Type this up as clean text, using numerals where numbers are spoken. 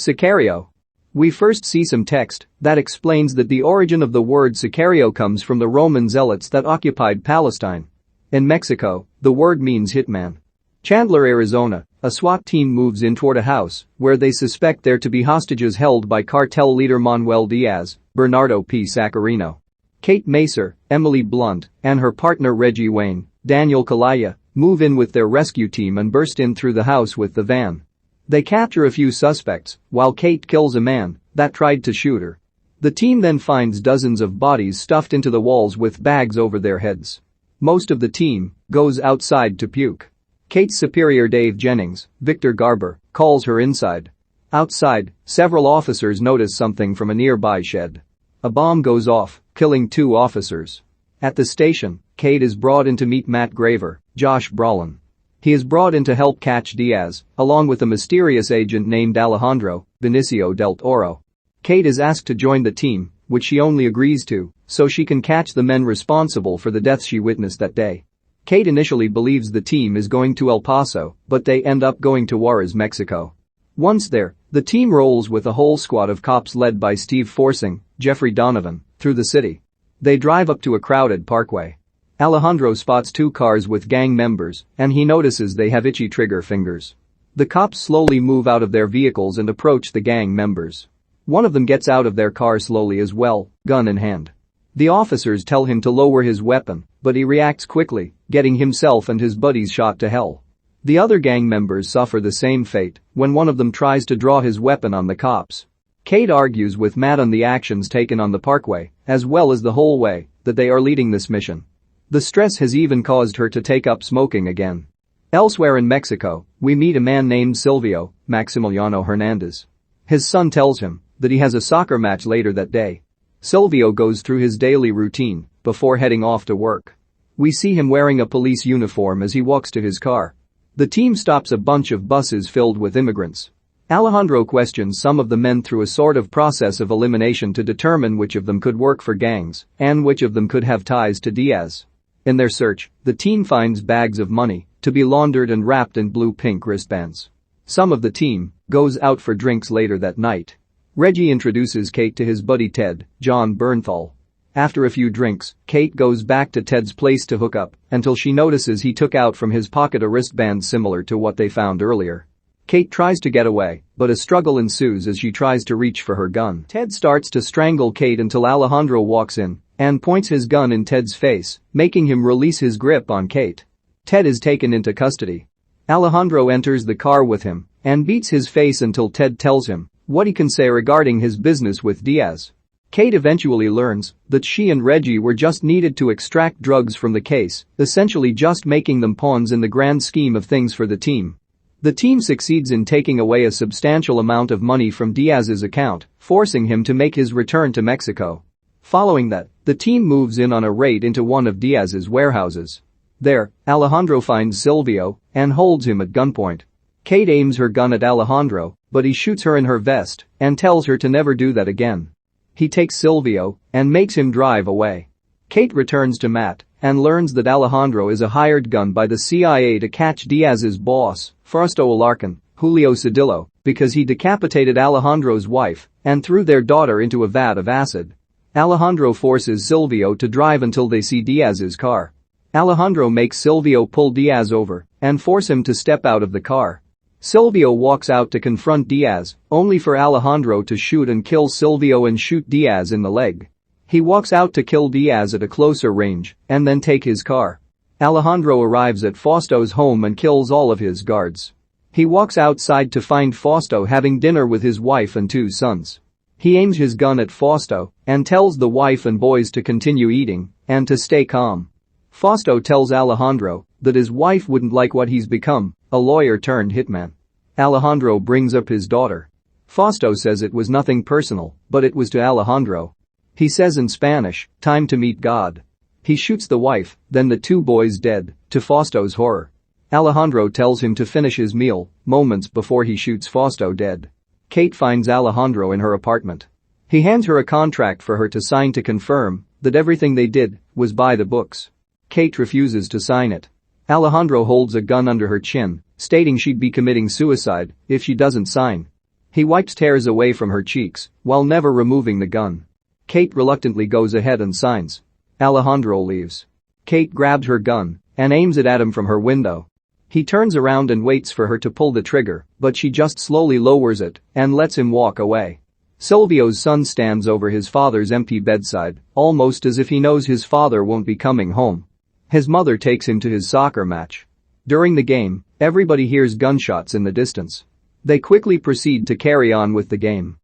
Sicario. We first see some text that explains that the origin of the word Sicario comes from the Roman zealots that occupied Palestine. In Mexico, the word means hitman. Chandler, Arizona, a SWAT team moves in toward a house where they suspect there to be hostages held by cartel leader Manuel Diaz, Bernardo P. Sacarino. Kate Macer, Emily Blunt, and her partner Reggie Wayne, Daniel Kaluuya, move in with their rescue team and burst in through the house with the van. They capture a few suspects, while Kate kills a man that tried to shoot her. The team then finds dozens of bodies stuffed into the walls with bags over their heads. Most of the team goes outside to puke. Kate's superior Dave Jennings, Victor Garber, calls her inside. Outside, several officers notice something from a nearby shed. A bomb goes off, killing 2 officers. At the station, Kate is brought in to meet Matt Graver, Josh Brolin. He is brought in to help catch Diaz, along with a mysterious agent named Alejandro, Benicio del Toro. Kate is asked to join the team, which she only agrees to, so she can catch the men responsible for the deaths she witnessed that day. Kate initially believes the team is going to El Paso, but they end up going to Juarez, Mexico. Once there, the team rolls with a whole squad of cops led by Steve Forsing, Jeffrey Donovan, through the city. They drive up to a crowded parkway. Alejandro spots 2 cars with gang members, and he notices they have itchy trigger fingers. The cops slowly move out of their vehicles and approach the gang members. One of them gets out of their car slowly as well, gun in hand. The officers tell him to lower his weapon, but he reacts quickly, getting himself and his buddies shot to hell. The other gang members suffer the same fate when one of them tries to draw his weapon on the cops. Kate argues with Matt on the actions taken on the parkway, as well as the whole way that they are leading this mission. The stress has even caused her to take up smoking again. Elsewhere in Mexico, we meet a man named Silvio Maximiliano Hernandez. His son tells him that he has a soccer match later that day. Silvio goes through his daily routine before heading off to work. We see him wearing a police uniform as he walks to his car. The team stops a bunch of buses filled with immigrants. Alejandro questions some of the men through a sort of process of elimination to determine which of them could work for gangs and which of them could have ties to Diaz. In their search, the team finds bags of money to be laundered and wrapped in blue-pink wristbands. Some of the team goes out for drinks later that night. Reggie introduces Kate to his buddy Ted, John Bernthal. After a few drinks, Kate goes back to Ted's place to hook up until she notices he took out from his pocket a wristband similar to what they found earlier. Kate tries to get away, but a struggle ensues as she tries to reach for her gun. Ted starts to strangle Kate until Alejandro walks in and points his gun in Ted's face, making him release his grip on Kate. Ted is taken into custody. Alejandro enters the car with him and beats his face until Ted tells him what he can say regarding his business with Diaz. Kate eventually learns that she and Reggie were just needed to extract drugs from the case, essentially just making them pawns in the grand scheme of things for the team. The team succeeds in taking away a substantial amount of money from Diaz's account, forcing him to make his return to Mexico. Following that, the team moves in on a raid into one of Diaz's warehouses. There, Alejandro finds Silvio and holds him at gunpoint. Kate aims her gun at Alejandro, but he shoots her in her vest and tells her to never do that again. He takes Silvio and makes him drive away. Kate returns to Matt and learns that Alejandro is a hired gun by the CIA to catch Diaz's boss, Fausto Alarcon, Julio Cedillo, because he decapitated Alejandro's wife and threw their daughter into a vat of acid. Alejandro forces Silvio to drive until they see Diaz's car. Alejandro makes Silvio pull Diaz over and force him to step out of the car. Silvio walks out to confront Diaz, only for Alejandro to shoot and kill Silvio and shoot Diaz in the leg. He walks out to kill Diaz at a closer range and then take his car. Alejandro arrives at Fausto's home and kills all of his guards. He walks outside to find Fausto having dinner with his wife and 2 sons. He aims his gun at Fausto and tells the wife and boys to continue eating and to stay calm. Fausto tells Alejandro that his wife wouldn't like what he's become, a lawyer turned hitman. Alejandro brings up his daughter. Fausto says it was nothing personal, but it was to Alejandro. He says in Spanish, "Time to meet God." He shoots the wife, then the 2 boys dead, to Fausto's horror. Alejandro tells him to finish his meal, moments before he shoots Fausto dead. Kate finds Alejandro in her apartment. He hands her a contract for her to sign to confirm that everything they did was by the books. Kate refuses to sign it. Alejandro holds a gun under her chin, stating she'd be committing suicide if she doesn't sign. He wipes tears away from her cheeks while never removing the gun. Kate reluctantly goes ahead and signs. Alejandro leaves. Kate grabs her gun and aims it at him from her window. He turns around and waits for her to pull the trigger, but she just slowly lowers it and lets him walk away. Silvio's son stands over his father's empty bedside, almost as if he knows his father won't be coming home. His mother takes him to his soccer match. During the game, everybody hears gunshots in the distance. They quickly proceed to carry on with the game.